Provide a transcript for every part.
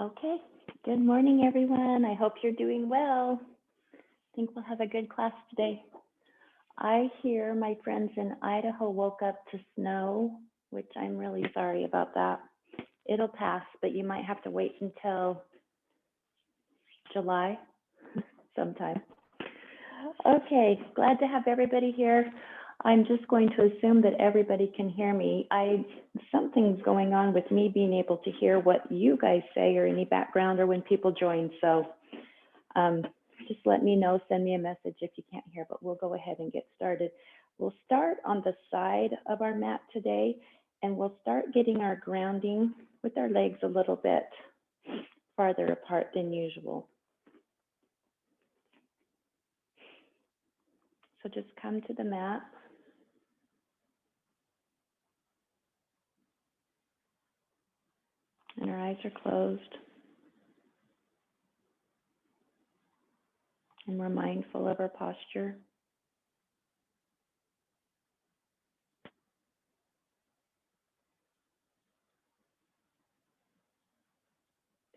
Okay, good morning, everyone. I hope you're doing well. I think we'll have a good class today. I hear my friends in Idaho woke up to snow, which I'm really sorry about that. It'll pass, but you might have to wait until July sometime. Okay, glad to have everybody here. I'm just going to assume that everybody can hear me. Something's going on with me being able to hear what you guys say or any background or when people join. So just let me know, send me a message if you can't hear, but we'll go ahead and get started. We'll start on the side of our mat today, and we'll start getting our grounding with our legs a little bit farther apart than usual. So just come to the mat. And our eyes are closed. And we're mindful of our posture.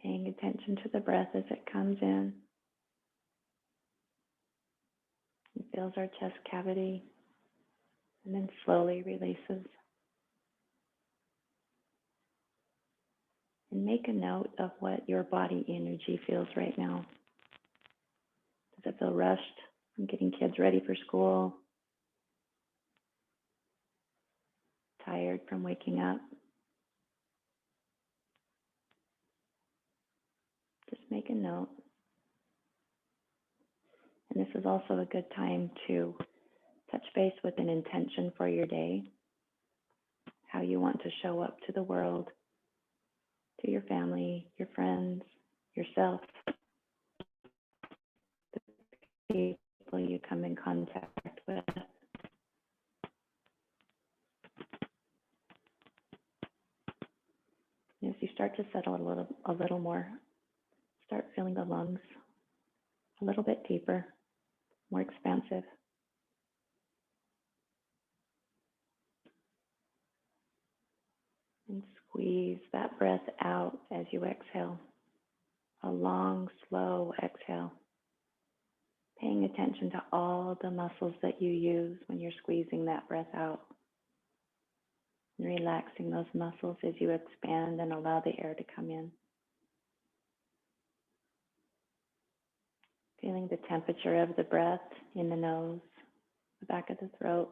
Paying attention to the breath as it comes in. It fills our chest cavity and then slowly releases. And make a note of what your body energy feels right now. Does it feel rushed from getting kids ready for school? Tired from waking up? Just make a note. And this is also a good time to touch base with an intention for your day, how you want to show up to the world, to your family, your friends, yourself, the people you come in contact with. As you start to settle a little more, start feeling the lungs a little bit deeper, more expansive. And squeeze that breath out as you exhale. A long, slow exhale. Paying attention to all the muscles that you use when you're squeezing that breath out. And relaxing those muscles as you expand and allow the air to come in. Feeling the temperature of the breath in the nose, the back of the throat.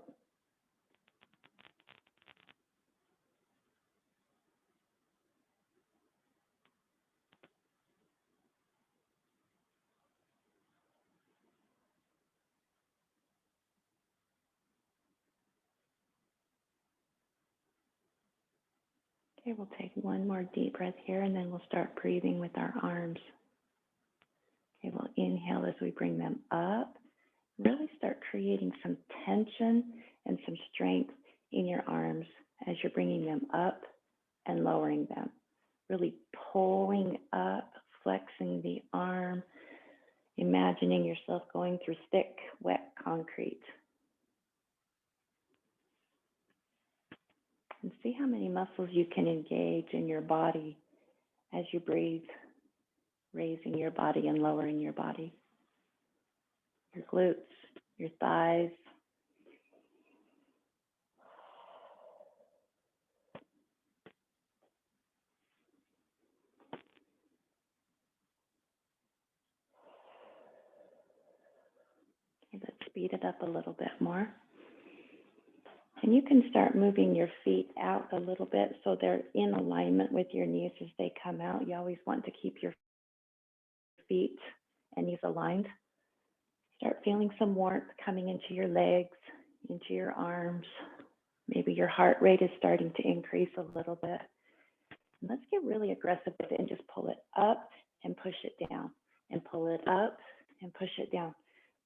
Okay, we'll take one more deep breath here and then we'll start breathing with our arms. Okay, we'll inhale as we bring them up. Really start creating some tension and some strength in your arms as you're bringing them up and lowering them. Really pulling up, flexing the arm, imagining yourself going through thick, wet concrete. And see how many muscles you can engage in your body as you breathe, raising your body and lowering your body. Your glutes, your thighs. Okay, let's speed it up a little bit more. And you can start moving your feet out a little bit so they're in alignment with your knees as they come out. You always want to keep your feet and knees aligned. Start feeling some warmth coming into your legs, into your arms. Maybe your heart rate is starting to increase a little bit. And let's get really aggressive with it and just pull it up and push it down. And pull it up and push it down.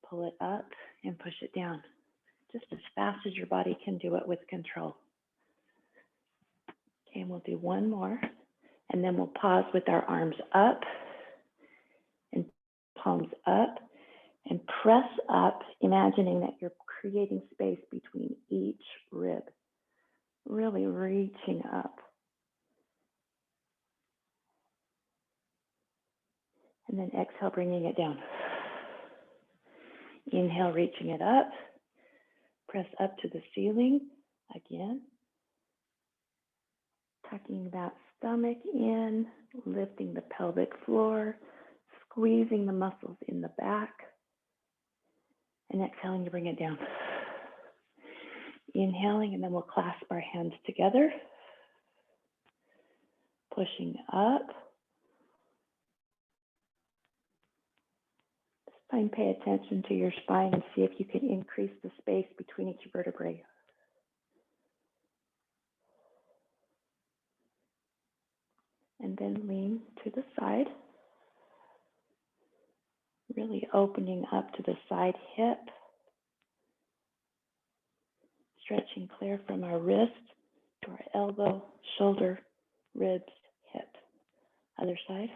Pull it up and push it down. Just as fast as your body can do it with control. Okay, and we'll do one more. And then we'll pause with our arms up and palms up and press up, imagining that you're creating space between each rib. Really reaching up. And then exhale, bringing it down. Inhale, reaching it up. Press up to the ceiling again. Tucking that stomach in, lifting the pelvic floor, squeezing the muscles in the back. And exhaling to bring it down. Inhaling, and then we'll clasp our hands together. Pushing up. This time, pay attention to your spine and see if you can increase the space between each vertebrae. And then lean to the side. Really opening up to the side hip. Stretching clear from our wrist to our elbow, shoulder, ribs, hip. Other side.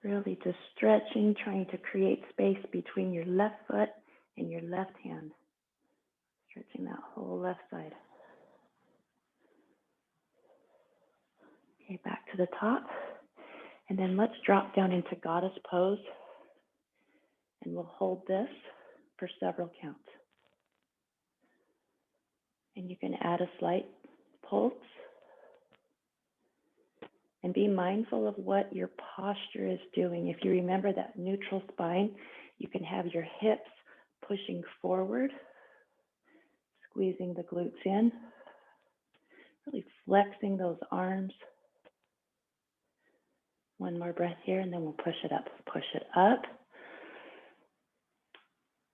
Really just stretching, trying to create space between your left foot and your left hand. Stretching that whole left side. Okay, back to the top. And then let's drop down into goddess pose. And we'll hold this for several counts. And you can add a slight pulse. And be mindful of what your posture is doing. If you remember that neutral spine, you can have your hips pushing forward, squeezing the glutes in, really flexing those arms. One more breath here, and then we'll push it up. Push it up.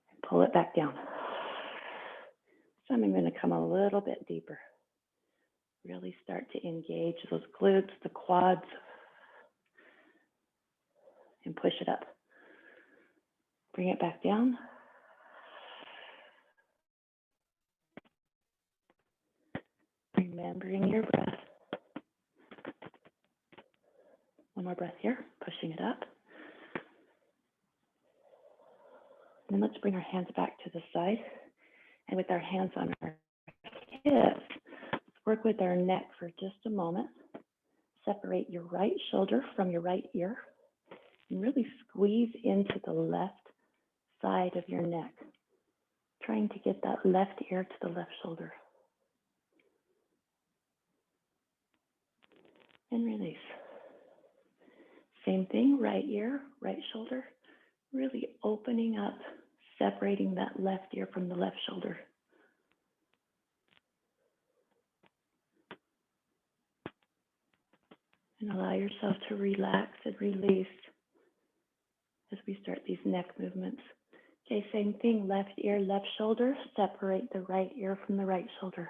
And pull it back down. So I'm going to come a little bit deeper. Really start to engage those glutes, the quads, and push it up. Bring it back down. Remembering your breath. One more breath here, pushing it up. And then let's bring our hands back to the side. And with our hands on our hips, work with our neck for just a moment. Separate your right shoulder from your right ear. And really squeeze into the left side of your neck. Trying to get that left ear to the left shoulder. And release. Same thing, right ear, right shoulder. Really opening up, separating that left ear from the left shoulder. And allow yourself to relax and release as we start these neck movements. Okay, same thing, left ear, left shoulder. Separate the right ear from the right shoulder.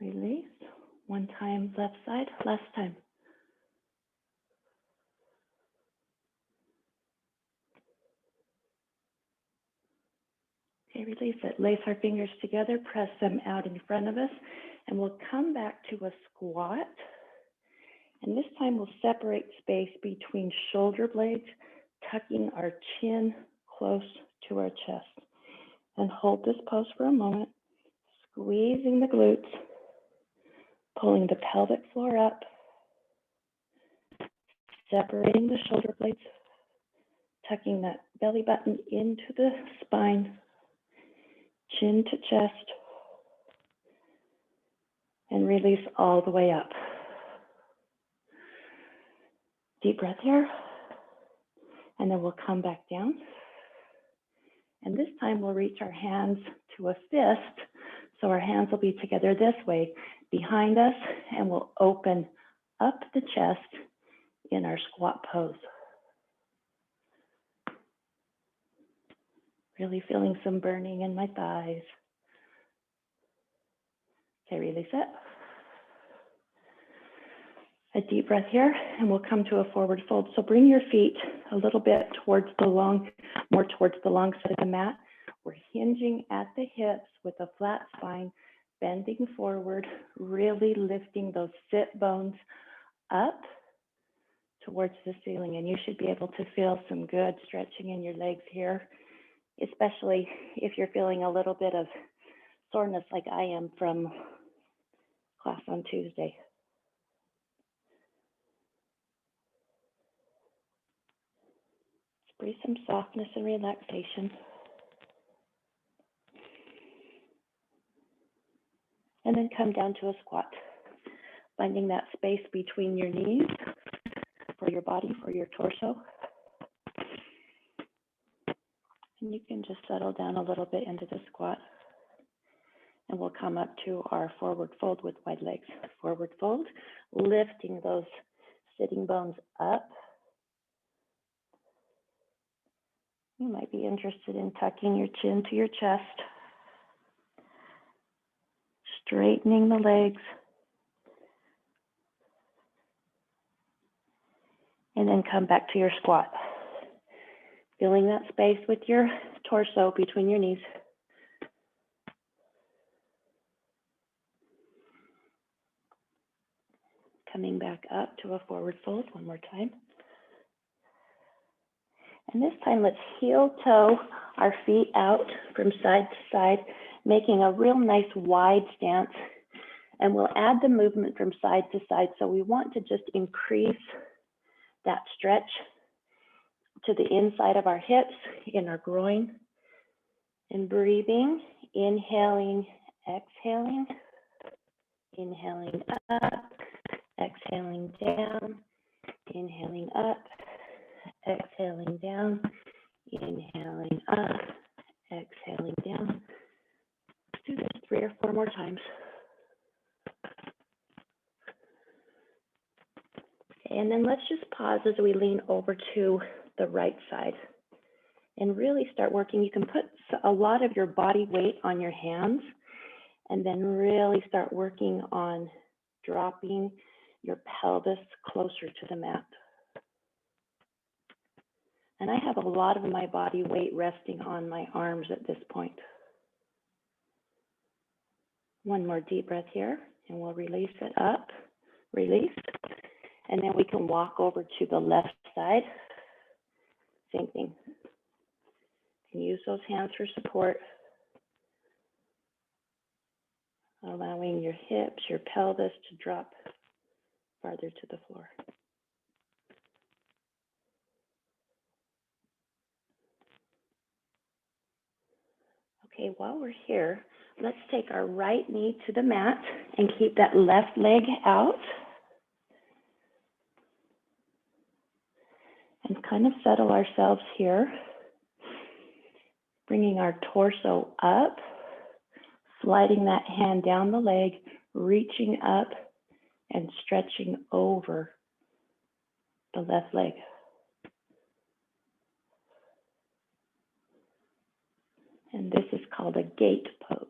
Release. One time, left side, last time. Okay, release it. Lace our fingers together, press them out in front of us, and we'll come back to a squat. And this time we'll separate space between shoulder blades, tucking our chin close to our chest. And hold this pose for a moment, squeezing the glutes, pulling the pelvic floor up, separating the shoulder blades, tucking that belly button into the spine, chin to chest, and release all the way up. Deep breath here, and then we'll come back down. And this time we'll reach our hands to a fist, so our hands will be together this way behind us, and we'll open up the chest in our squat pose. Really feeling some burning in my thighs. Okay, release it. A deep breath here, and we'll come to a forward fold. So bring your feet a little bit towards the long, more towards the long side of the mat. We're hinging at the hips with a flat spine, bending forward, really lifting those sit bones up towards the ceiling. And you should be able to feel some good stretching in your legs here especially if you're feeling a little bit of soreness like I am from class on Tuesday. Let's breathe some softness and relaxation. And then come down to a squat, finding that space between your knees for your body, for your torso. And you can just settle down a little bit into the squat. And we'll come up to our forward fold with wide legs. Forward fold, lifting those sitting bones up. You might be interested in tucking your chin to your chest, straightening the legs, and then come back to your squat. Filling that space with your torso between your knees. Coming back up to a forward fold one more time. And this time, let's heel toe our feet out from side to side, making a real nice wide stance. And we'll add the movement from side to side. So we want to just increase that stretch to the inside of our hips, in our groin. And breathing, inhaling, exhaling, inhaling up, exhaling down, inhaling up, exhaling down, inhaling up, exhaling down. Let's do this 3 or 4 more times. And then let's just pause as we lean over to the right side and really start working. You can put a lot of your body weight on your hands and then really start working on dropping your pelvis closer to the mat. And I have a lot of my body weight resting on my arms at this point. One more deep breath here, and we'll release it up, release. And then we can walk over to the left side. Same thing. You can use those hands for support. Allowing your hips, your pelvis to drop farther to the floor. Okay, while we're here, let's take our right knee to the mat and keep that left leg out. And kind of settle ourselves here. Bringing our torso up, sliding that hand down the leg, reaching up and stretching over the left leg. And this is called a gate pose.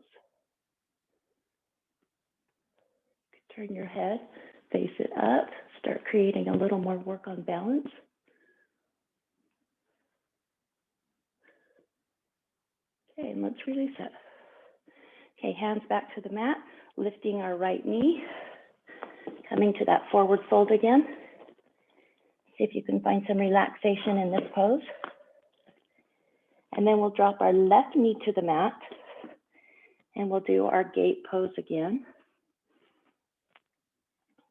Turn your head, face it up, start creating a little more work on balance. Okay, and let's release it. Okay, hands back to the mat, lifting our right knee, coming to that forward fold again. See if you can find some relaxation in this pose. And then we'll drop our left knee to the mat, and we'll do our gate pose again.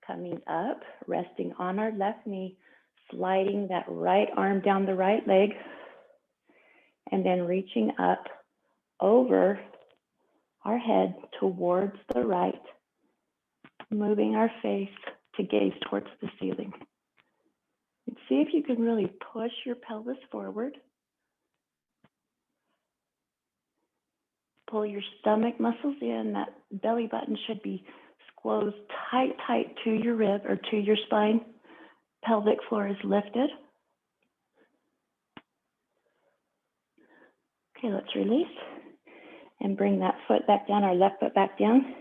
Coming up, resting on our left knee, sliding that right arm down the right leg, and then reaching up over our head towards the right, moving our face to gaze towards the ceiling. And see if you can really push your pelvis forward. Pull your stomach muscles in. That belly button should be squeezed tight to your rib or to your spine. Pelvic floor is lifted. Okay, let's release and bring that foot back down, our left foot back down,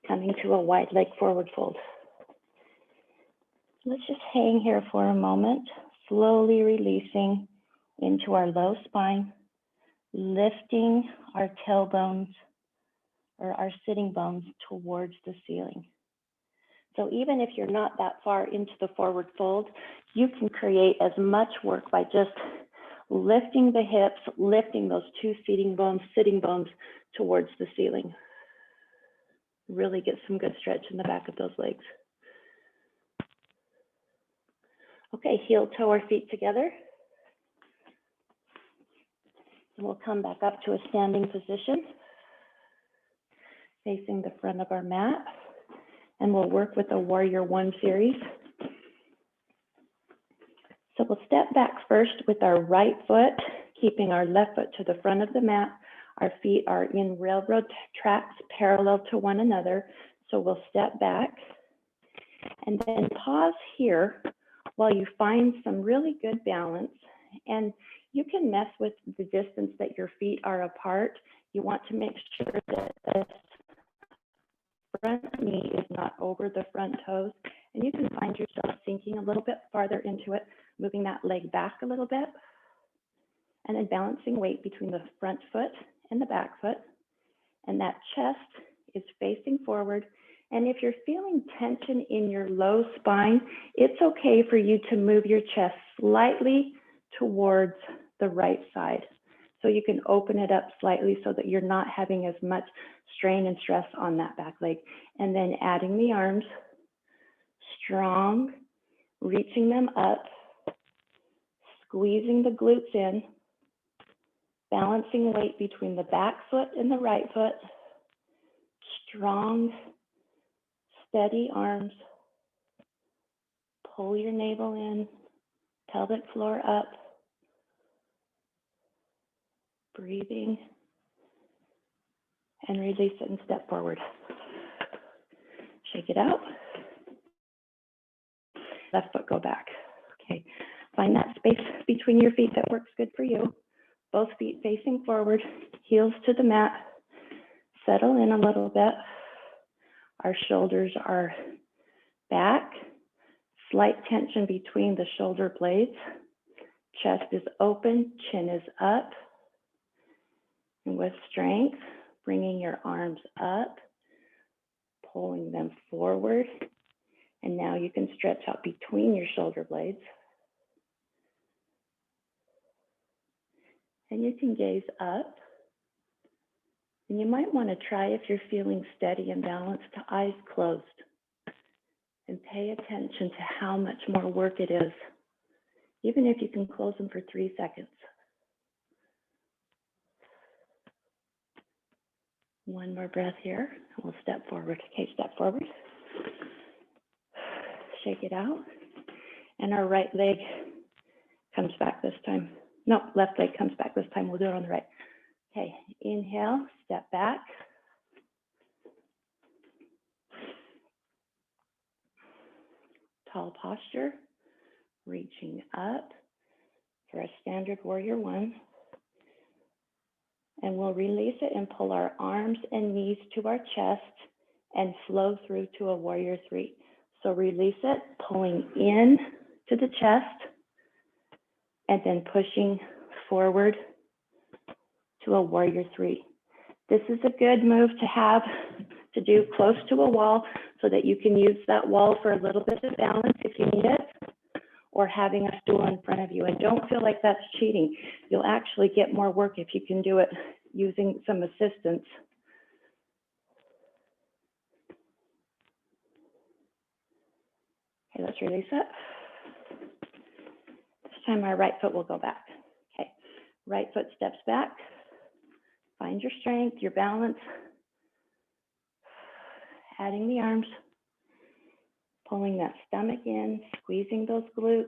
coming to a wide leg forward fold. Let's just hang here for a moment, slowly releasing into our low spine, lifting our tailbones or our sitting bones towards the ceiling. So even if you're not that far into the forward fold, you can create as much work by just lifting the hips, lifting those two sitting bones towards the ceiling. Really get some good stretch in the back of those legs. Okay, heel toe our feet together. And we'll come back up to a standing position, facing the front of our mat. And we'll work with the Warrior One series. So we'll step back first with our right foot, keeping our left foot to the front of the mat. Our feet are in railroad tracks parallel to one another. So we'll step back and then pause here while you find some really good balance. And you can mess with the distance that your feet are apart. You want to make sure that the front knee is not over the front toes. And you can find yourself sinking a little bit farther into it, moving that leg back a little bit, and then balancing weight between the front foot and the back foot. And that chest is facing forward. And if you're feeling tension in your low spine, it's okay for you to move your chest slightly towards the right side. So you can open it up slightly so that you're not having as much strain and stress on that back leg. And then adding the arms, strong, reaching them up, squeezing the glutes in, balancing weight between the back foot and the right foot, strong, steady arms, pull your navel in, pelvic floor up, breathing, and release it and step forward. Shake it out. Left foot go back. Okay, find that space between your feet that works good for you. Both feet facing forward, heels to the mat. Settle in a little bit. Our shoulders are back. Slight tension between the shoulder blades. Chest is open, chin is up. And with strength, bringing your arms up, pulling them forward. And now you can stretch out between your shoulder blades. And you can gaze up. And you might want to try, if you're feeling steady and balanced, to eyes closed. And pay attention to how much more work it is, even if you can close them for 3 seconds. One more breath here, and we'll step forward. Okay, step forward. Shake it out. And our right leg comes back this time. No, left leg comes back this time. We'll do it on the right. Okay, inhale, step back. Tall posture, reaching up for a standard Warrior One. And we'll release it and pull our arms and knees to our chest and flow through to a Warrior Three. So release it, pulling in to the chest and then pushing forward to a Warrior Three. This is a good move to have to do close to a wall so that you can use that wall for a little bit of balance if you need it, or having a stool in front of you. And don't feel like that's cheating. You'll actually get more work if you can do it using some assistance. Okay, let's release it. This time our right foot will go back. Okay, right foot steps back. Find your strength, your balance. Adding the arms. Pulling that stomach in, squeezing those glutes.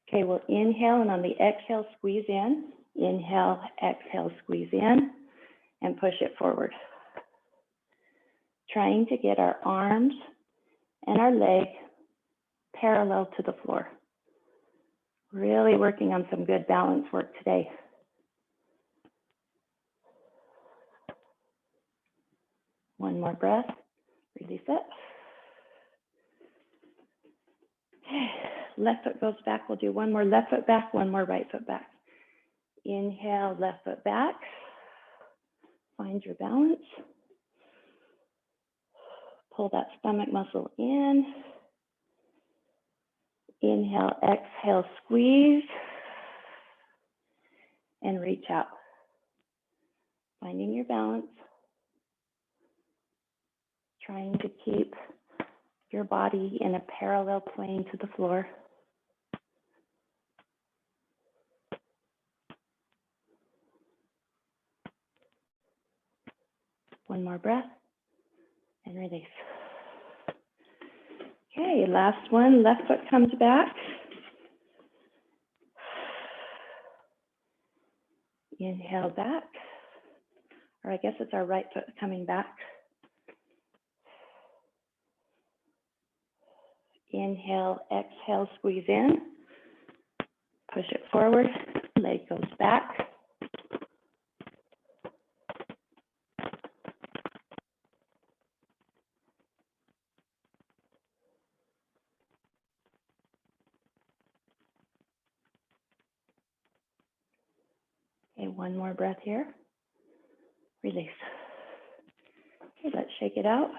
Okay, we'll inhale, and on the exhale, squeeze in. Inhale, exhale, squeeze in, and push it forward. Trying to get our arms and our leg parallel to the floor. Really working on some good balance work today. One more breath. Release it. Okay. Left foot goes back. We'll do one more left foot back, one more right foot back. Inhale, left foot back. Find your balance. Pull that stomach muscle in. Inhale, exhale, squeeze, and reach out. Finding your balance, trying to keep your body in a parallel plane to the floor. One more breath and release. Okay, last one, left foot comes back. Inhale back, or I guess it's our right foot coming back. Inhale, exhale, squeeze in, push it forward, leg goes back. Okay, one more breath here. Release. Okay, let's shake it out.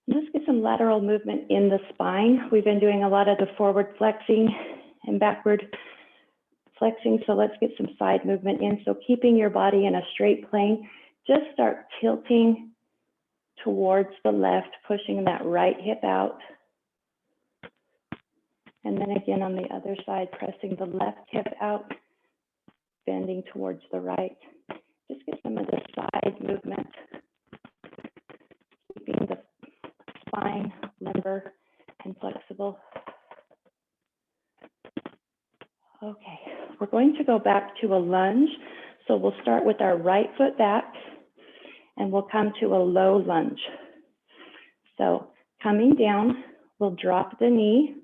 Let's get some lateral movement in the spine. We've been doing a lot of the forward flexing and backward flexing, so let's get some side movement in. So keeping your body in a straight plane, just start tilting towards the left, pushing that right hip out. And then again on the other side, pressing the left hip out, bending towards the right. Just get some of the side movement, keeping the spine limber and flexible. Okay, we're going to go back to a lunge. So we'll start with our right foot back and we'll come to a low lunge. So coming down, we'll drop the knee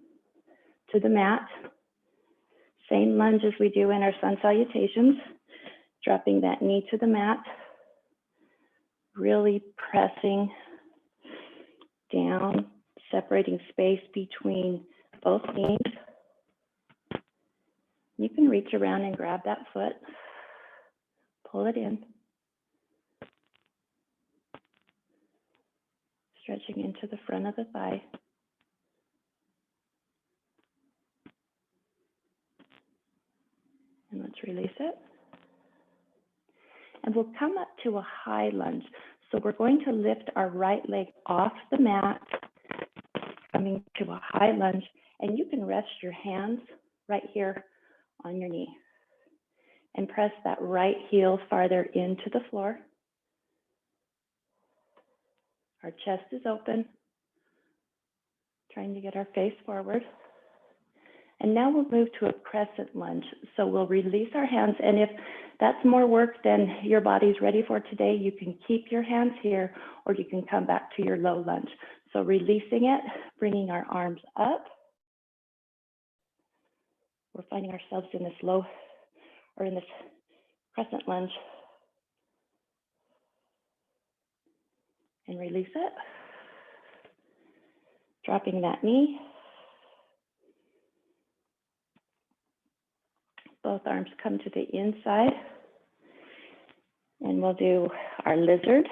to the mat. Same lunge as we do in our sun salutations, dropping that knee to the mat, really pressing down, separating space between both knees. You can reach around and grab that foot, pull it in, stretching into the front of the thigh. And let's release it. And we'll come up to a high lunge. So we're going to lift our right leg off the mat, coming to a high lunge, and you can rest your hands right here on your knee and press that right heel farther into the floor. Our chest is open, trying to get our face forward. And now we'll move to a crescent lunge. So we'll release our hands, and if that's more work than your body's ready for today, you can keep your hands here, or you can come back to your low lunge. So releasing it, bringing our arms up. We're finding ourselves in this low, or in this crescent lunge. And release it. Dropping that knee. Both arms come to the inside. And we'll do our lizard,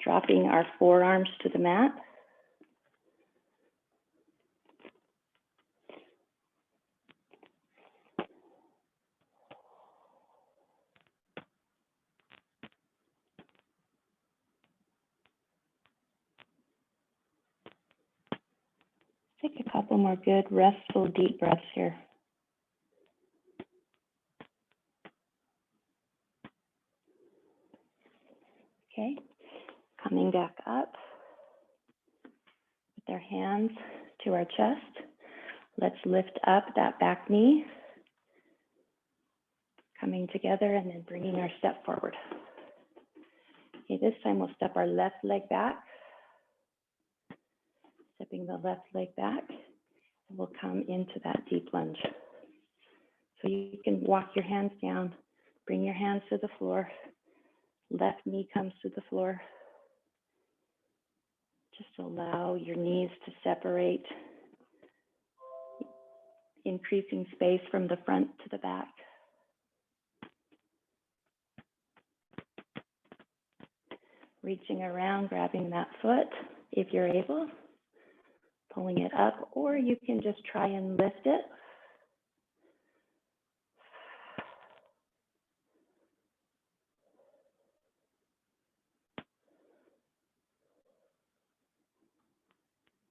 dropping our forearms to the mat. Take a couple more good, restful, deep breaths here. Okay, coming back up with our hands to our chest. Let's lift up that back knee, coming together and then bringing our step forward. Okay, this time we'll step our left leg back, stepping the left leg back, and we'll come into that deep lunge. So you can walk your hands down, bring your hands to the floor, left knee comes to the floor. Just allow your knees to separate, increasing space from the front to the back. Reaching around, grabbing that foot if you're able, pulling it up, or you can just try and lift it.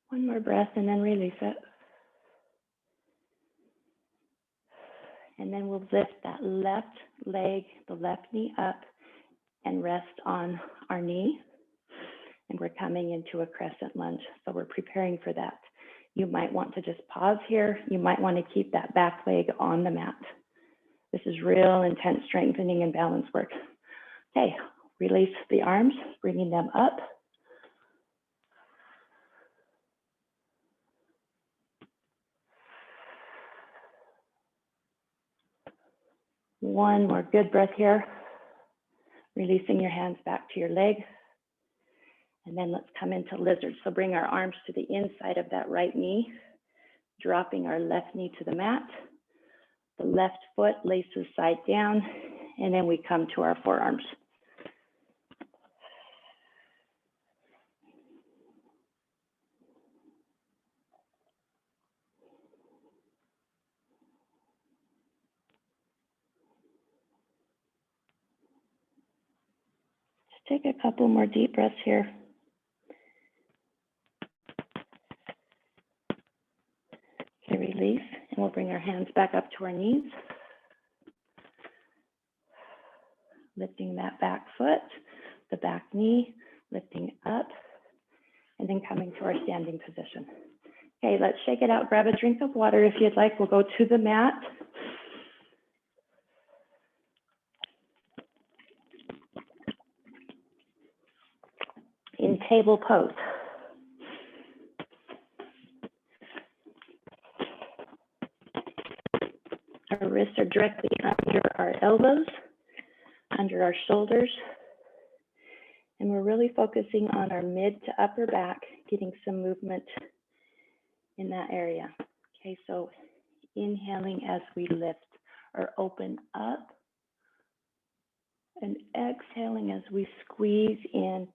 One more breath and then release it. And then we'll lift that left leg, the left knee up and rest on our knee. And we're coming into a crescent lunge. So we're preparing for that. You might want to just pause here. You might want to keep that back leg on the mat. This is real intense strengthening and balance work. Okay, release the arms, bringing them up. One more good breath here. Releasing your hands back to your leg. And then let's come into lizard. So bring our arms to the inside of that right knee, dropping our left knee to the mat. The left foot laces side down, and then we come to our forearms. Just take a couple more deep breaths here. Okay, release, and we'll bring our hands back up to our knees. Lifting that back foot, the back knee, lifting up, and then coming to our standing position. Okay, let's shake it out. Grab a drink of water if you'd like. We'll go to the mat. In table pose. Our wrists are directly under our elbows, under our shoulders, and we're really focusing on our mid to upper back, getting some movement in that area. Okay, so inhaling as we lift or open up, and exhaling as we squeeze in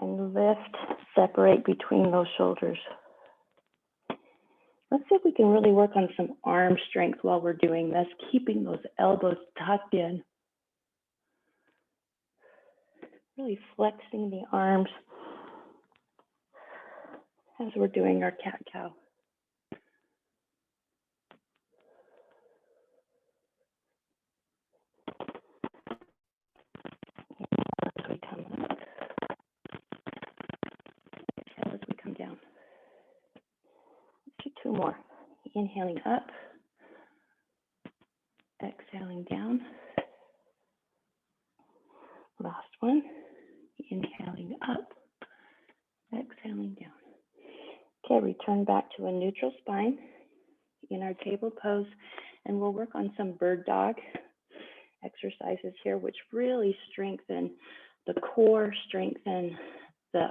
and lift, separate between those shoulders. Let's see if we can really work on some arm strength while we're doing this, keeping those elbows tucked in. Really flexing the arms as we're doing our cat-cow. As we come up, exhale as we come down. Let's do two more. Inhaling up, exhaling down. Last one. Inhaling up, exhaling down. Okay, return back to a neutral spine in our table pose, and we'll work on some bird dog exercises here, which really strengthen the core, strengthen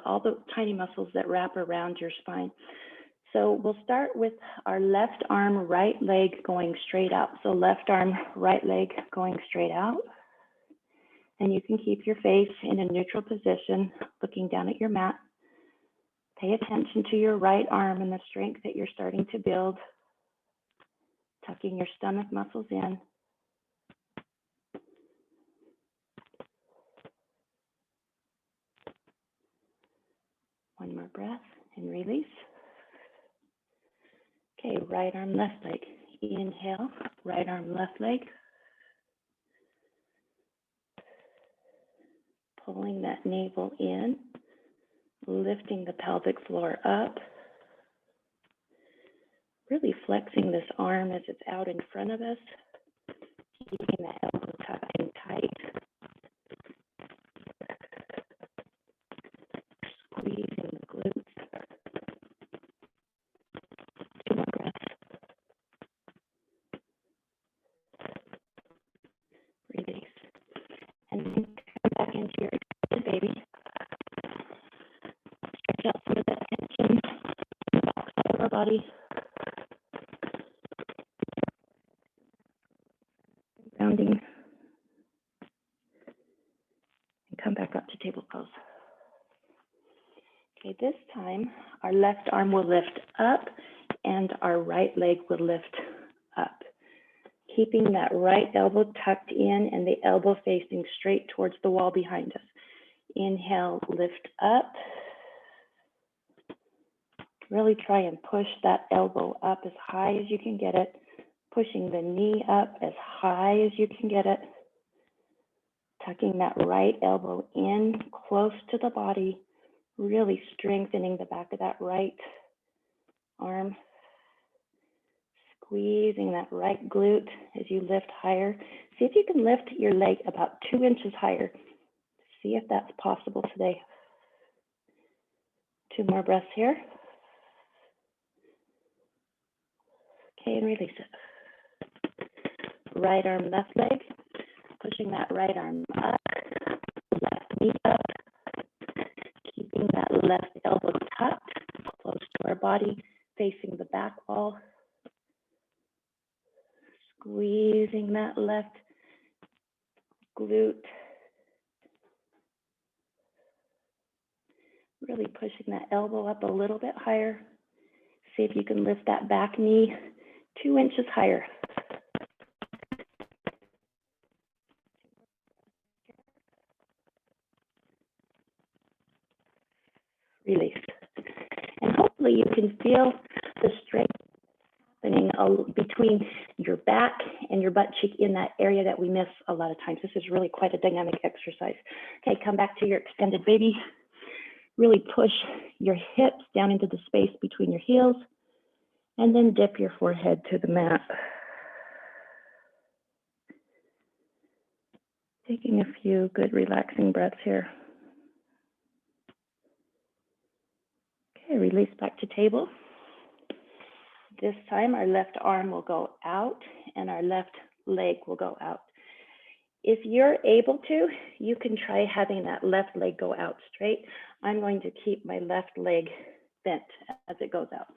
all the tiny muscles that wrap around your spine. So we'll start with our left arm, right leg going straight out. So left arm, right leg going straight out. And you can keep your face in a neutral position, looking down at your mat. Pay attention to your right arm and the strength that you're starting to build, tucking your stomach muscles in. One more breath and release. Okay, right arm, left leg. Inhale, right arm, left leg. Pulling that navel in, lifting the pelvic floor up. Really flexing this arm as it's out in front of us. Keeping the elbow tucked in tight. Squeezing the glutes. Two more breaths. Release. And then come back into your extended baby. Stretch out some of that tension in the back side of our body. Grounding. And come back up to table pose. Okay, this time our left arm will lift up and our right leg will lift up, keeping that right elbow tucked in and the elbow facing straight towards the wall behind us. Inhale, lift up. Really try and push that elbow up as high as you can get it, pushing the knee up as high as you can get it, tucking that right elbow in close to the body, really strengthening the back of that right arm, squeezing that right glute as you lift higher. See if you can lift your leg about 2 inches higher. See if that's possible today. 2 more breaths here. Okay, and release it. Right arm, left leg, pushing that right arm up, left knee up, keeping that left elbow tucked, close to our body, facing the back wall. Squeezing that left glute. Really pushing that elbow up a little bit higher. See if you can lift that back knee 2 inches higher. Release. And hopefully you can feel the strength happening between your back and your butt cheek in that area that we miss a lot of times. This is really quite a dynamic exercise. Okay, come back to your extended baby. Really push your hips down into the space between your heels, and then dip your forehead to the mat. Taking a few good relaxing breaths here. Okay, release back to table. This time our left arm will go out and our left leg will go out. If you're able to, you can try having that left leg go out straight. I'm going to keep my left leg bent as it goes out.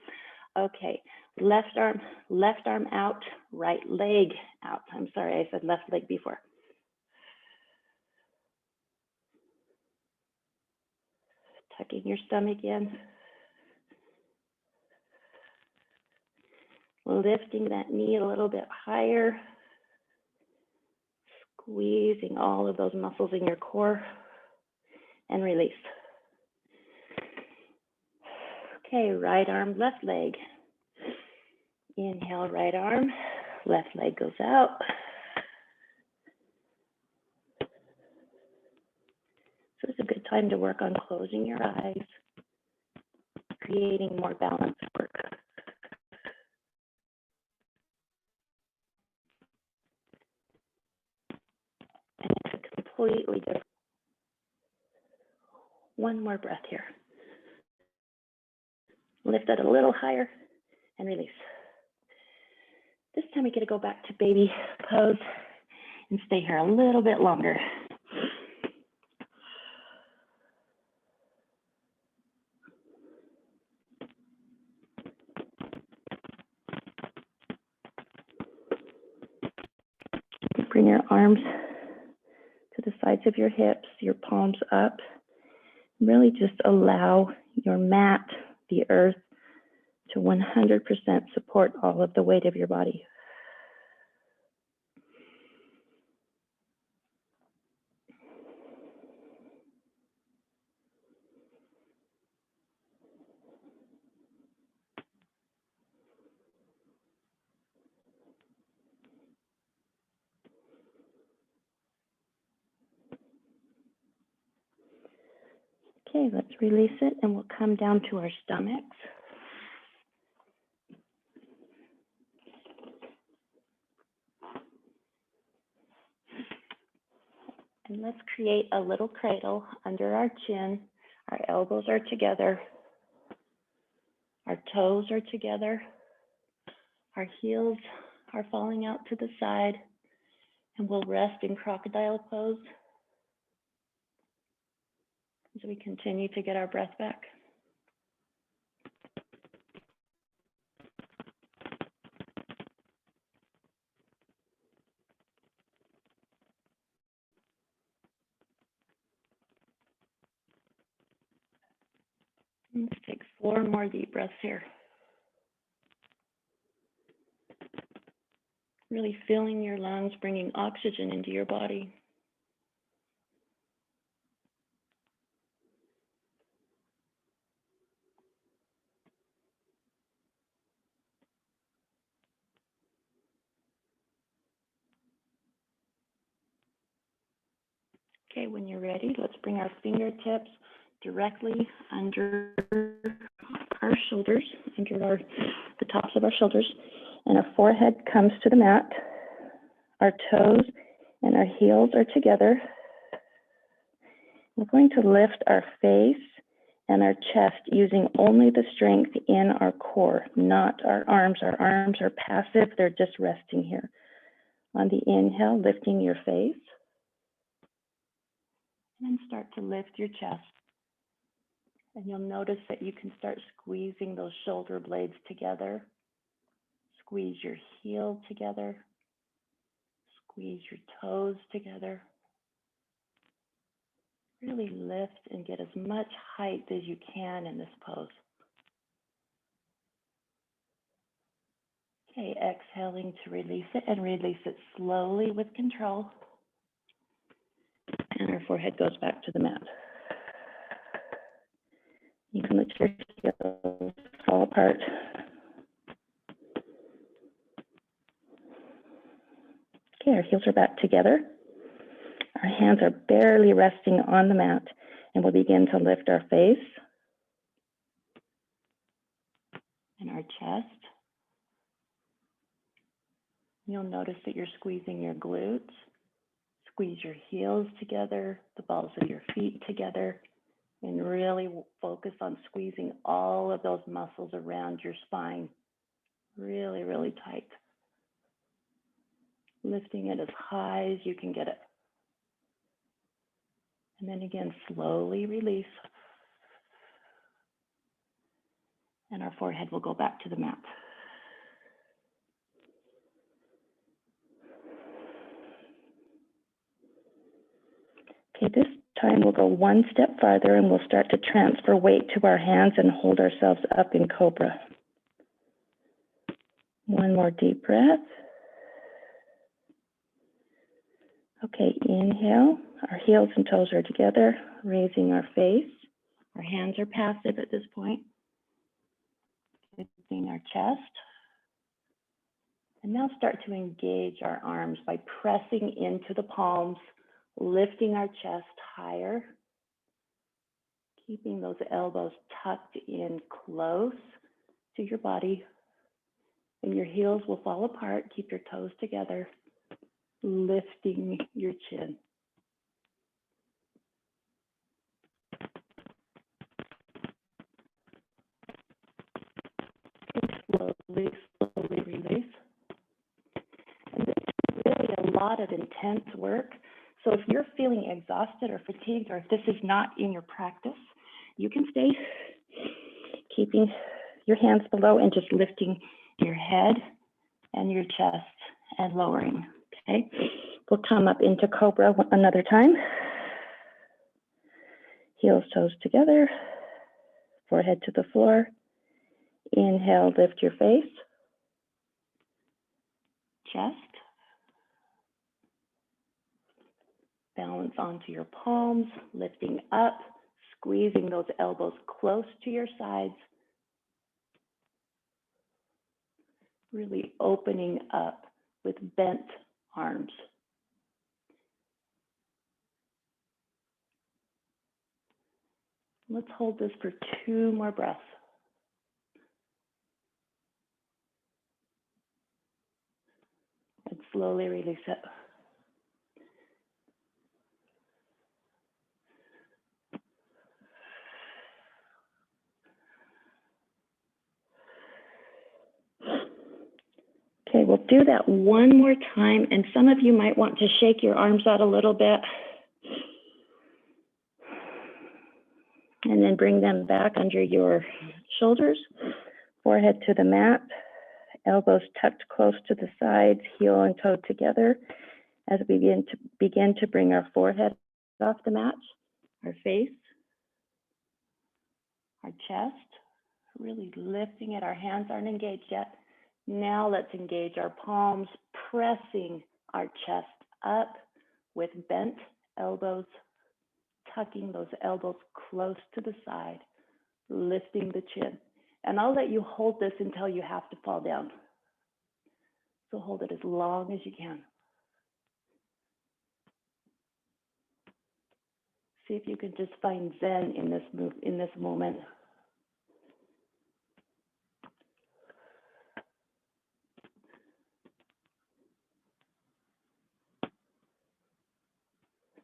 Okay, left arm out, right leg out. I'm sorry, I said left leg before. Tucking your stomach in. Lifting that knee a little bit higher. Squeezing all of those muscles in your core. And release. Okay, right arm, left leg. Inhale, right arm, left leg goes out. So it's a good time to work on closing your eyes, creating more balance work. And it's a completely different. One more breath here. Lift it a little higher and release. This time we get to go back to baby pose and stay here a little bit longer. Bring your arms to the sides of your hips, your palms up. Really just allow your mat, the earth, to 100% support all of the weight of your body. Okay, let's release it and we'll come down to our stomachs. And let's create a little cradle under our chin. Our elbows are together. Our toes are together. Our heels are falling out to the side. And we'll rest in crocodile pose as we continue to get our breath back. Let's take 4 more deep breaths here. Really filling your lungs, bringing oxygen into your body. Okay, when you're ready, let's bring our fingertips directly under our shoulders, under the tops of our shoulders, and our forehead comes to the mat. Our toes and our heels are together. We're going to lift our face and our chest using only the strength in our core, not our arms. Our arms are passive, they're just resting here. On the inhale, lifting your face. And then start to lift your chest. And you'll notice that you can start squeezing those shoulder blades together. Squeeze your heel together. Squeeze your toes together. Really lift and get as much height as you can in this pose. Okay, exhaling to release it, and release it slowly with control. And our forehead goes back to the mat. You can let your heels fall apart. Okay, our heels are back together. Our hands are barely resting on the mat, and we'll begin to lift our face and our chest. You'll notice that you're squeezing your glutes. Squeeze your heels together, the balls of your feet together, and really focus on squeezing all of those muscles around your spine. Really, really tight. Lifting it as high as you can get it. And then again, slowly release. And our forehead will go back to the mat. Okay, this time we'll go one step farther and we'll start to transfer weight to our hands and hold ourselves up in Cobra. One more deep breath. Okay, inhale. Our heels and toes are together, raising our face. Our hands are passive at this point. Lifting our chest. And now start to engage our arms by pressing into the palms, lifting our chest higher, keeping those elbows tucked in close to your body. And your heels will fall apart. Keep your toes together, lifting your chin. Slowly release. And this is really a lot of intense work. So if you're feeling exhausted or fatigued, or if this is not in your practice, you can stay keeping your hands below and just lifting your head and your chest and lowering, okay? We'll come up into Cobra another time. Heels, toes together, forehead to the floor. Inhale, lift your face, chest. Balance onto your palms, lifting up, squeezing those elbows close to your sides. Really opening up with bent arms. Let's hold this for 2 more breaths. And slowly release it. Okay, we'll do that one more time, and some of you might want to shake your arms out a little bit. And then bring them back under your shoulders, forehead to the mat, elbows tucked close to the sides, heel and toe together. As we begin to bring our forehead off the mat, our face, our chest, really lifting it. Our hands aren't engaged yet. Now let's engage our palms, pressing our chest up with bent elbows, tucking those elbows close to the side, lifting the chin. And I'll let you hold this until you have to fall down. So hold it as long as you can. See if you can just find Zen in this moment.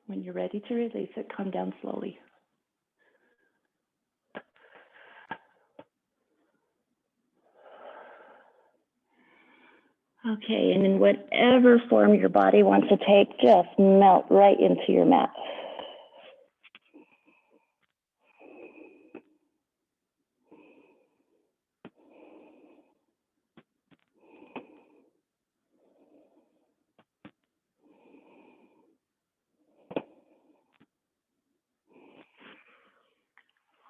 When you're ready to release it, come down slowly. Okay, and in whatever form your body wants to take, just melt right into your mat.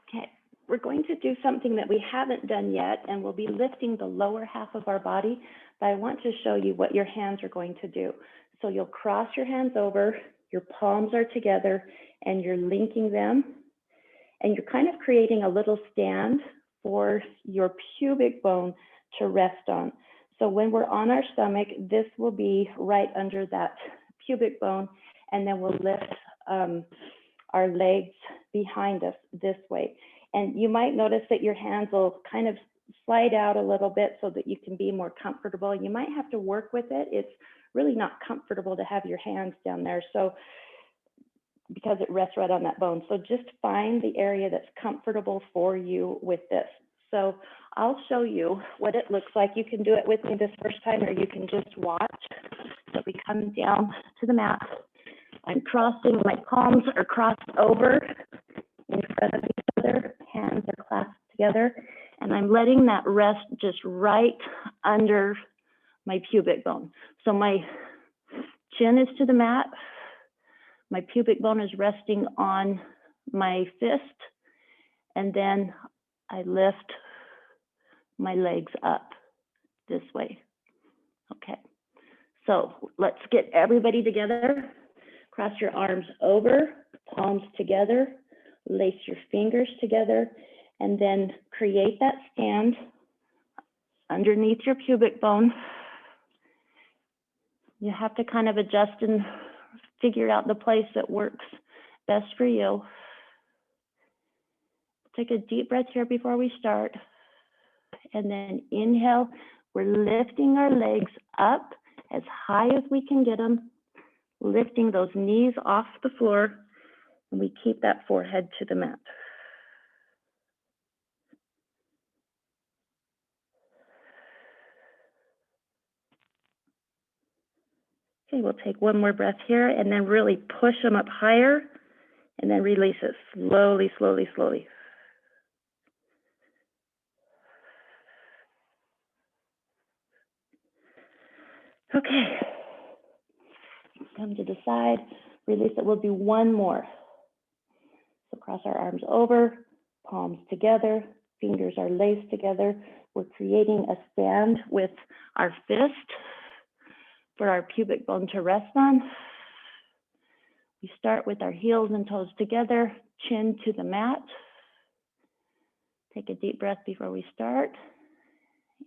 Okay, we're going to do something that we haven't done yet, and we'll be lifting the lower half of our body, but I want to show you what your hands are going to do. So you'll cross your hands over, your palms are together, and you're linking them, and you're kind of creating a little stand for your pubic bone to rest on. So when we're on our stomach, this will be right under that pubic bone, and then we'll lift our legs behind us this way. And you might notice that your hands will kind of slide out a little bit so that you can be more comfortable. You might have to work with it. It's really not comfortable to have your hands down there. So because it rests right on that bone. So just find the area that's comfortable for you with this. So I'll show you what it looks like. You can do it with me this first time, or you can just watch. So we come down to the mat. I'm crossing, my palms are crossed over in front of each other, hands are clasped together, and I'm letting that rest just right under my pubic bone. So my chin is to the mat, my pubic bone is resting on my fist, and then I lift my legs up this way. Okay, so let's get everybody together. Cross your arms over, palms together, lace your fingers together, and then create that stand underneath your pubic bone. You have to kind of adjust and figure out the place that works best for you. Take a deep breath here before we start. And then inhale, we're lifting our legs up as high as we can get them, lifting those knees off the floor, and we keep that forehead to the mat. Okay, we'll take one more breath here and then really push them up higher and then release it slowly, slowly, slowly. Okay, come to the side, release it. We'll do one more. So cross our arms over, palms together, fingers are laced together. We're creating a stand with our fist for our pubic bone to rest on. We start with our heels and toes together, chin to the mat. Take a deep breath before we start.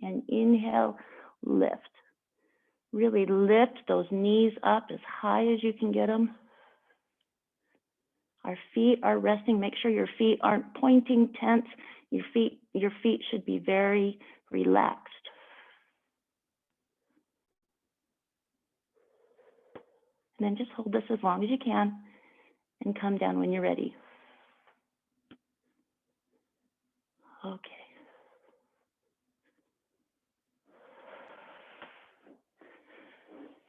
And inhale, lift. Really lift those knees up as high as you can get them. Our feet are resting. Make sure your feet aren't pointing tense. Your feet should be very relaxed. And then just hold this as long as you can and come down when you're ready. Okay.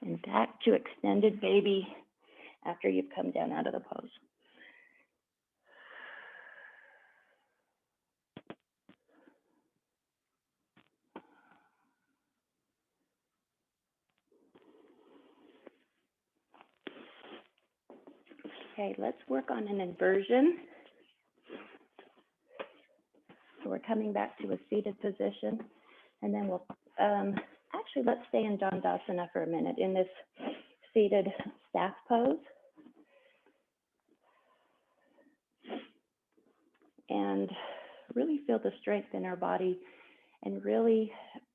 And back to extended baby after you've come down out of the pose. Okay, let's work on an inversion. coming back to a seated position, and then we'll, actually, let's stay in Dandasana for a minute in this seated staff pose. And really feel the strength in our body and really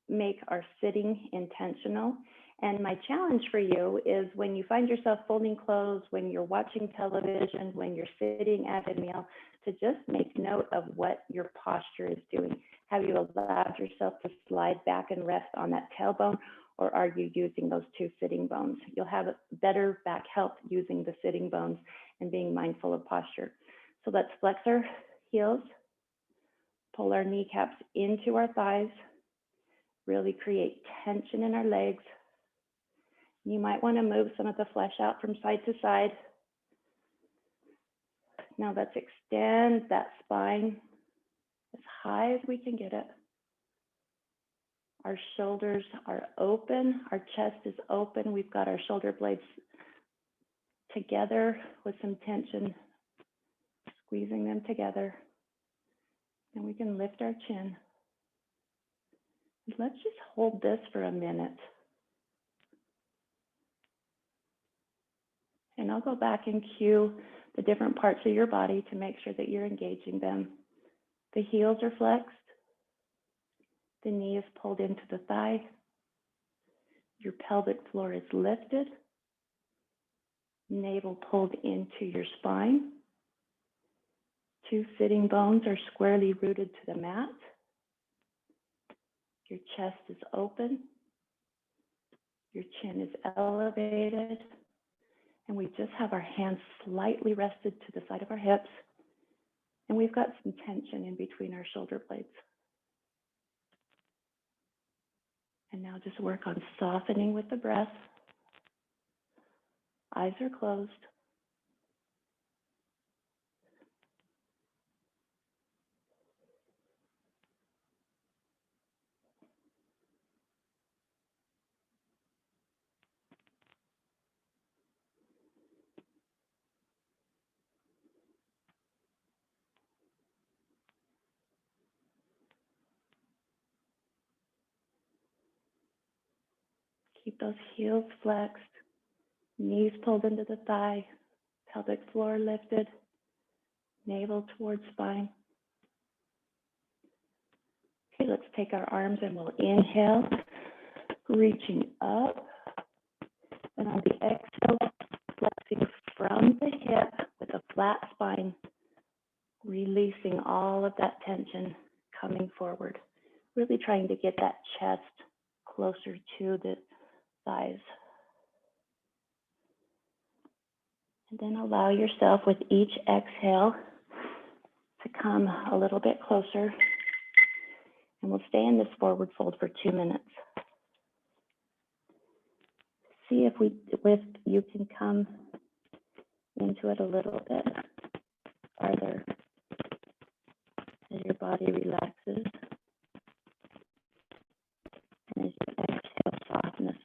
make our sitting intentional. And my challenge for you is when you find yourself folding clothes, when you're watching television, when you're sitting at a meal, to just make note of what your posture is doing. Have you allowed yourself to slide back and rest on that tailbone, or are you using those two sitting bones? You'll have better back health using the sitting bones and being mindful of posture. So let's flex our heels, pull our kneecaps into our thighs, really create tension in our legs. You might want to move some of the flesh out from side to side. Now let's extend that spine as high as we can get it. Our shoulders are open, our chest is open. We've got our shoulder blades together with some tension, squeezing them together. And we can lift our chin. Let's just hold this for a minute. And I'll go back and cue the different parts of your body to make sure that you're engaging them. The heels are flexed. The knee is pulled into the thigh. Your pelvic floor is lifted. Navel pulled into your spine. Two sitting bones are squarely rooted to the mat. Your chest is open. Your chin is elevated. And we just have our hands slightly rested to the side of our hips. And we've got some tension in between our shoulder blades. And now just work on softening with the breath. Eyes are closed. Keep those heels flexed, knees pulled into the thigh, pelvic floor lifted, navel towards spine. Okay, let's take our arms and we'll inhale, reaching up, and on the exhale, flexing from the hip with a flat spine, releasing all of that tension coming forward. Really trying to get that chest closer to the thighs. And then allow yourself with each exhale to come a little bit closer. And we'll stay in this forward fold for 2 minutes. See if you can come into it a little bit farther as your body relaxes. And as you exhale, softness.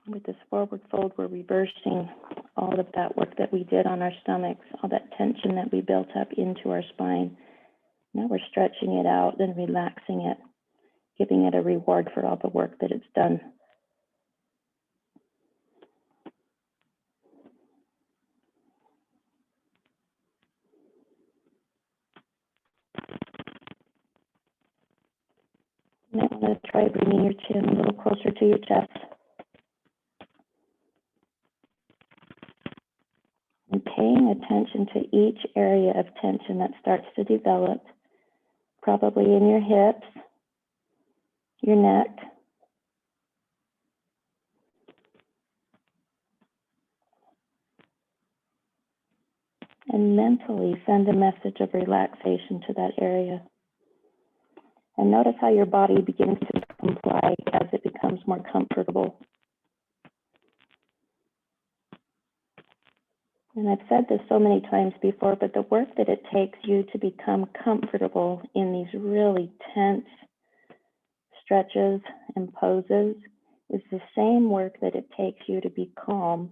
With this forward fold, we're reversing all of that work that we did on our stomachs, all that tension that we built up into our spine. Now we're stretching it out and relaxing it, giving it a reward for all the work that it's done. Now I'm going to try bringing your chin a little closer to your chest. And paying attention to each area of tension that starts to develop, probably in your hips, your neck, and mentally send a message of relaxation to that area. And notice how your body begins to comply as it becomes more comfortable. And I've said this so many times before, but the work that it takes you to become comfortable in these really tense stretches and poses is the same work that it takes you to be calm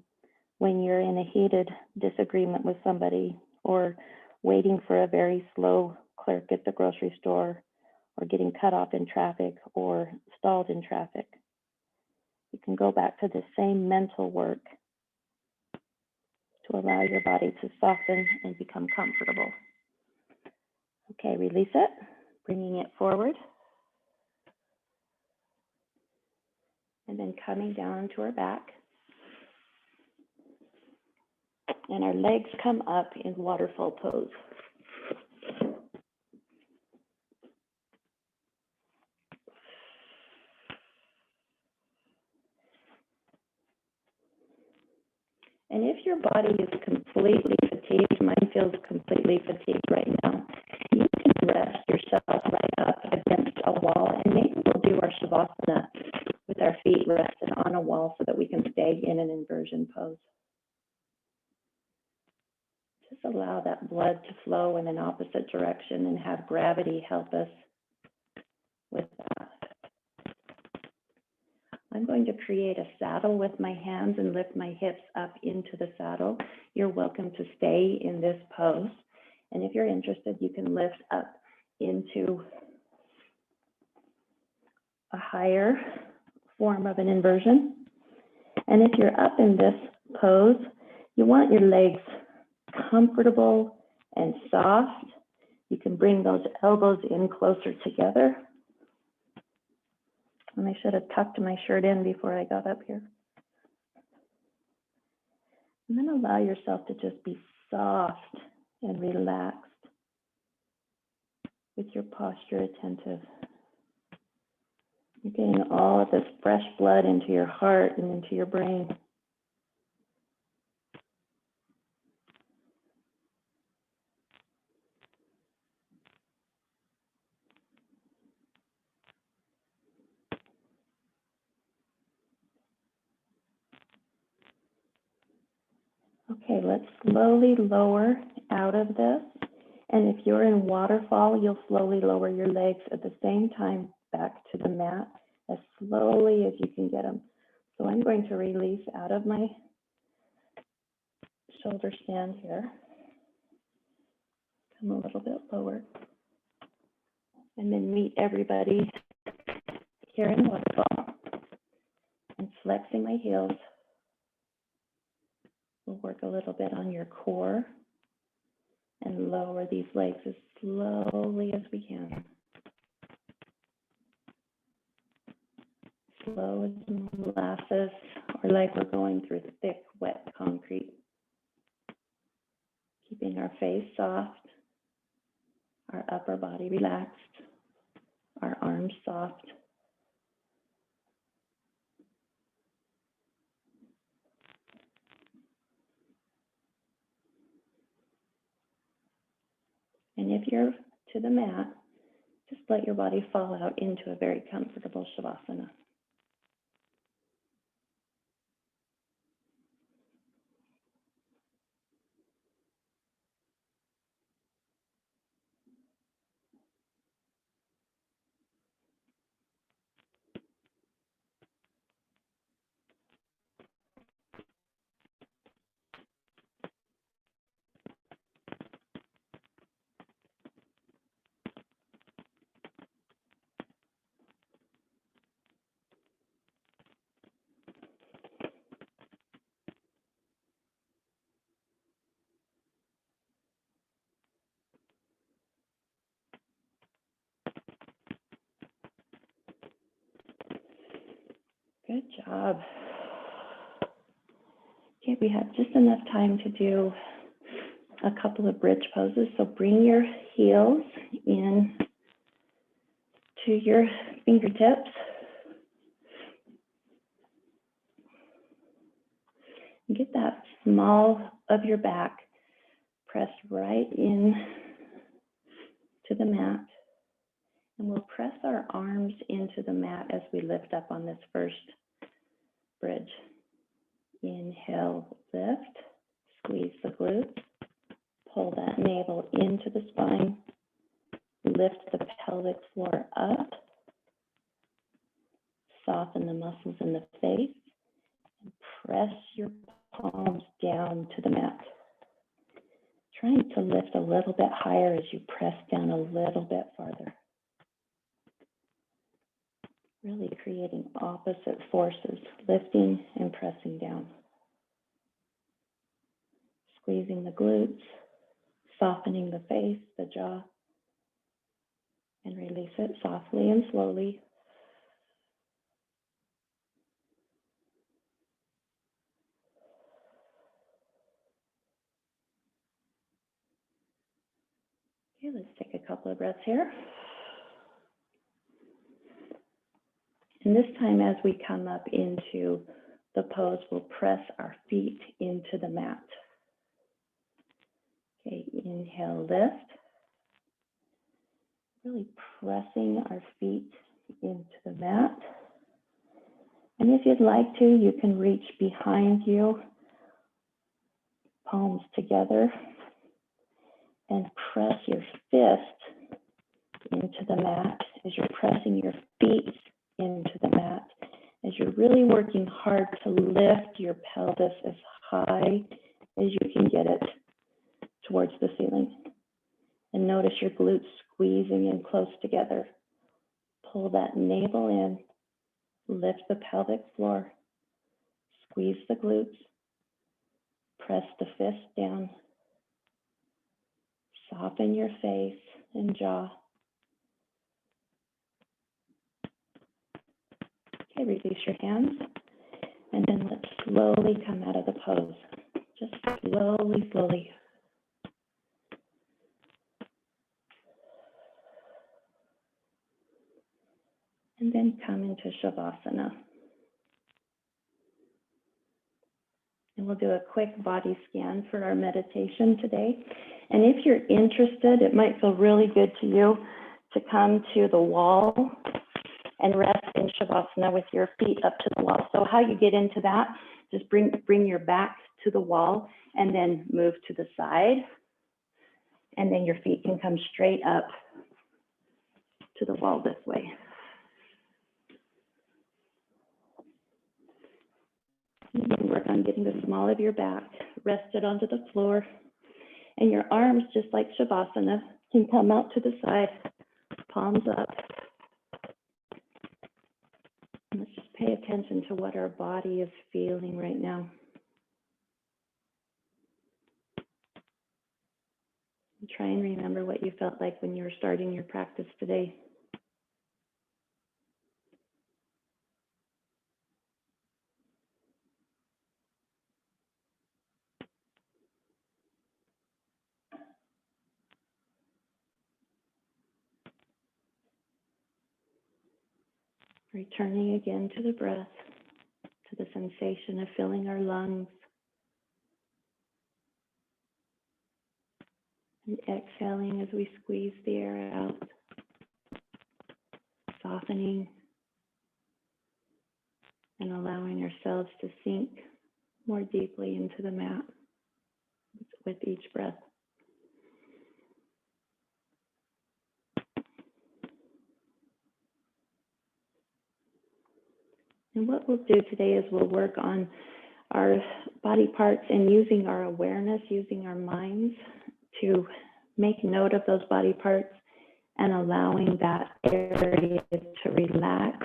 when you're in a heated disagreement with somebody, or waiting for a very slow clerk at the grocery store, or getting cut off in traffic or stalled in traffic. You can go back to the same mental work to allow your body to soften and become comfortable. Okay, release it, bringing it forward. And then coming down to our back. And our legs come up in waterfall pose. And if your body is completely fatigued, mine feels completely fatigued right now, you can rest yourself right up against a wall, and maybe we'll do our Shavasana with our feet rested on a wall so that we can stay in an inversion pose. Just allow that blood to flow in an opposite direction and have gravity help us with that. I'm going to create a saddle with my hands and lift my hips up into the saddle. You're welcome to stay in this pose. And if you're interested, you can lift up into a higher form of an inversion. And if you're up in this pose, you want your legs comfortable and soft. You can bring those elbows in closer together. And I should have tucked my shirt in before I got up here. And then allow yourself to just be soft and relaxed with your posture attentive. You're getting all of this fresh blood into your heart and into your brain. Okay, let's slowly lower out of this. And if you're in waterfall, you'll slowly lower your legs at the same time back to the mat as slowly as you can get them. So I'm going to release out of my shoulder stand here. Come a little bit lower. And then meet everybody here in waterfall. And flexing my heels. We'll work a little bit on your core and lower these legs as slowly as we can. Slow as molasses, or like we're going through thick, wet concrete. Keeping our face soft, our upper body relaxed, our arms soft. And if you're to the mat, just let your body fall out into a very comfortable Shavasana. Good job. Okay, we have just enough time to do a couple of bridge poses. So bring your heels in to your fingertips. And get that small of your back pressed right in to the mat. And we'll press our arms into the mat as we lift up on this first bridge. Inhale, lift, squeeze the glutes, pull that navel into the spine, lift the pelvic floor up, soften the muscles in the face, and press your palms down to the mat. Trying to lift a little bit higher as you press down a little bit farther. Really creating opposite forces, lifting and pressing down. Squeezing the glutes, softening the face, the jaw, and release it softly and slowly. Okay, let's take a couple of breaths here. And this time as we come up into the pose, we'll press our feet into the mat. Okay, inhale, lift. Really pressing our feet into the mat. And if you'd like to, you can reach behind you, palms together, and press your fist into the mat as you're pressing your feet into the mat, as you're really working hard to lift your pelvis as high as you can get it towards the ceiling. And notice your glutes squeezing in close together. Pull that navel in, lift the pelvic floor, squeeze the glutes, press the fist down, soften your face and jaw. Okay, release your hands, and then let's slowly come out of the pose. Just slowly, slowly. And then come into Shavasana. And we'll do a quick body scan for our meditation today. And if you're interested, it might feel really good to you to come to the wall and rest in Shavasana with your feet up to the wall. So how you get into that, just bring your back to the wall and then move to the side. And then your feet can come straight up to the wall this way. You can work on getting the small of your back rested onto the floor. And your arms, just like Shavasana, can come out to the side, palms up. And let's just pay attention to what our body is feeling right now. And try and remember what you felt like when you were starting your practice today. Returning again to the breath, to the sensation of filling our lungs. And exhaling as we squeeze the air out, softening and allowing ourselves to sink more deeply into the mat with each breath. And what we'll do today is we'll work on our body parts and using our awareness, using our minds to make note of those body parts and allowing that area to relax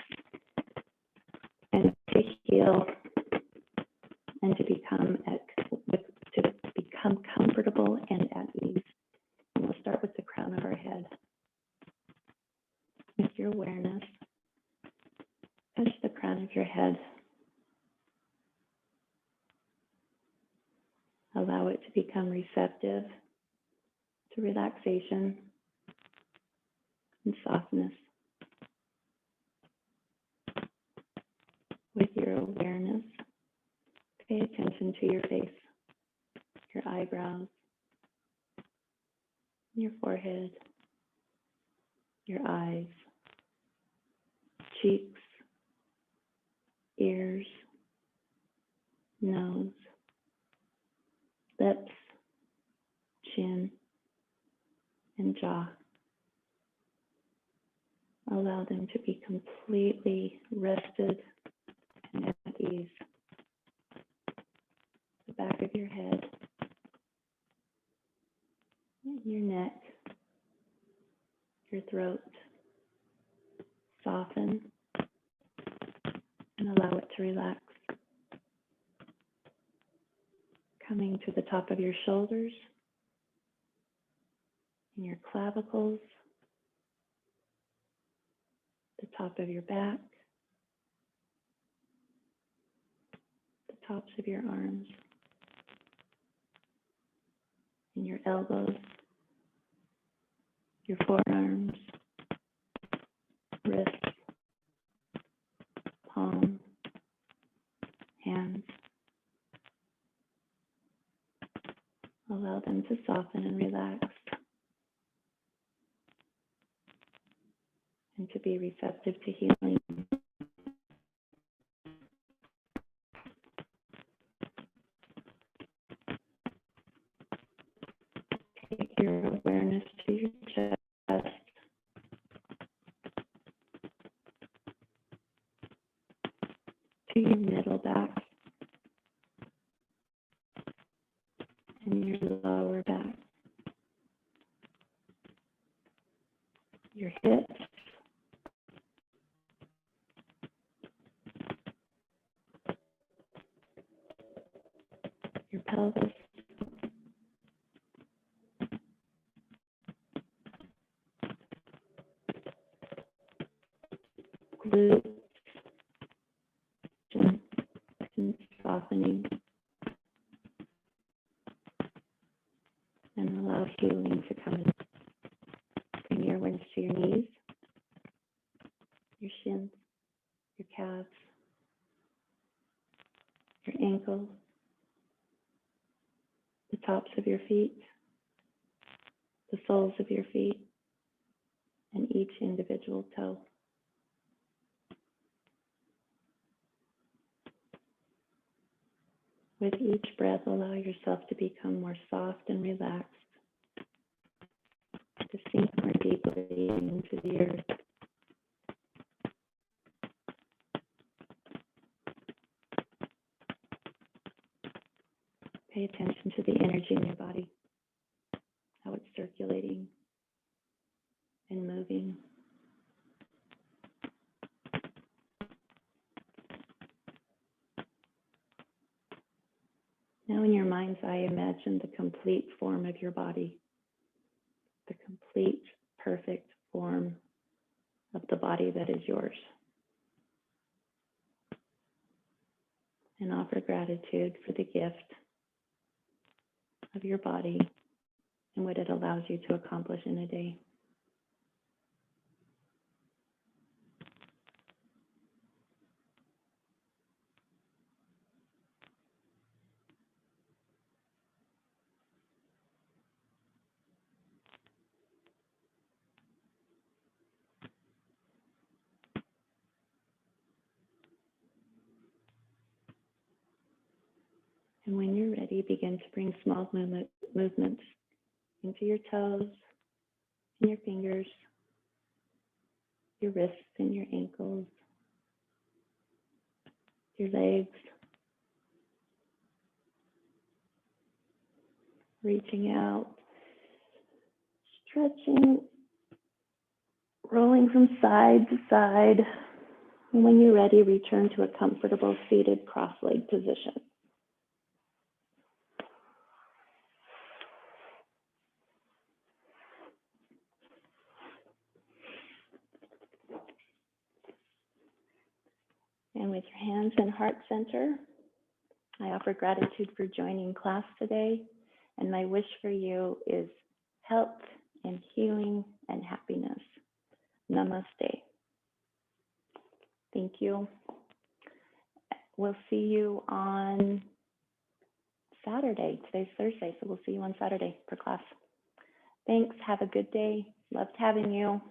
and to heal and to become comfortable and at ease. And we'll start with the crown of our head. With your awareness, touch the crown of your head. Allow it to become receptive to relaxation and softness. With your awareness, pay attention to your face, your eyebrows, your forehead, your eyes, cheeks, ears, nose, lips, chin, and jaw. Allow them to be completely rested and at ease. back of your head, your neck, your throat. Soften and allow it to relax. Coming to the top of your shoulders and your clavicles, the top of your back, the tops of your arms, and your elbows, your forearms, wrists, palm, hands. Allow them to soften and relax, and to be receptive to healing. Take your awareness to your chest, to your middle back, and your lower back, your hips, your pelvis, glutes, and softening, and allow healing to come in. Bring your awareness to your knees, your shins, your calves, your ankles, the tops of your feet, the soles of your feet, and each individual toe. With each breath, allow yourself to become more soft and relaxed, to sink more deeply into the earth. Pay attention to the energy in your body, how it's circulating and moving. Now in your mind's eye, imagine the complete form of your body, the complete, perfect form of the body that is yours. And offer gratitude for the gift of your body and what it allows you to accomplish in a day. And when you're ready, begin to bring small movements into your toes and your fingers, your wrists and your ankles, your legs, reaching out, stretching, rolling from side to side. And when you're ready, return to a comfortable seated cross-legged position. And with your hands in heart center, I offer gratitude for joining class today. And my wish for you is health and healing and happiness. Namaste. Thank you. We'll see you on Saturday. Today's Thursday, so we'll see you on Saturday for class. Thanks. Have a good day. Loved having you.